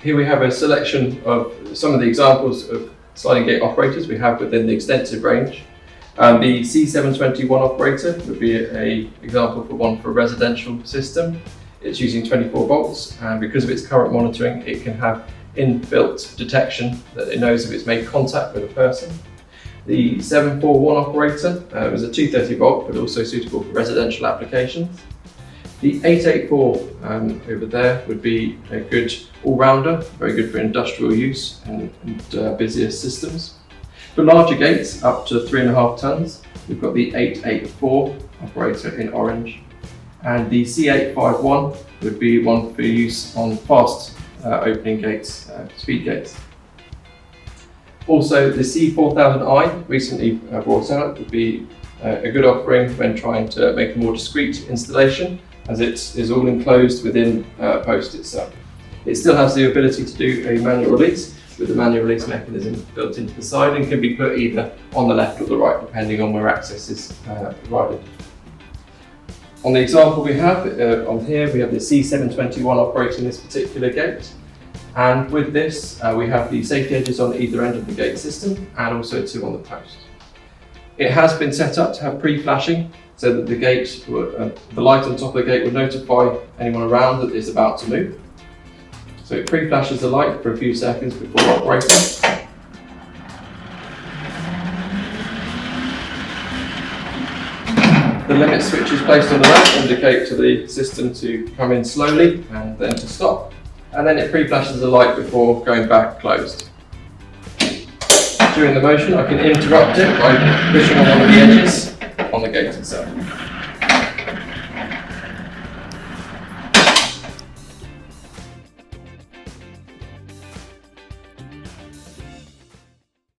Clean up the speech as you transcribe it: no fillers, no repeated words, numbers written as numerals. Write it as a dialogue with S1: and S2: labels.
S1: Here we have a selection of some of the examples of sliding gate operators we have within the extensive range. The C721 operator would be an example for one for a residential system. It's using 24 volts, and because of its current monitoring, it can have inbuilt detection that it knows if it's made contact with a person. The 741 operator is a 230 volt, but also suitable for residential applications. The 884 over there would be a good all-rounder, very good for industrial use and busier systems. For larger gates, up to 3.5 tons, we've got the 884 operator in orange. And the C851 would be one for use on fast opening gates, speed gates. Also, the C4000i, recently brought out, would be a good offering when trying to make a more discreet installation, as it is all enclosed within a post itself. It still has the ability to do a manual release with the manual release mechanism built into the side, and can be put either on the left or the right depending on where access is provided. On the example we have on here, we have the C721 operating this particular gate, and with this we have the safety edges on either end of the gate system and also two on the post. It has been set up to have pre-flashing, so that the light on top of the gate will notify anyone around that it's about to move. So it pre-flashes the light for a few seconds before operating. The limit switches placed on the left indicate to the system to come in slowly and then to stop. And then it pre-flashes the light before going back closed. During the motion, I can interrupt it by pushing on one of the edges on the gate itself.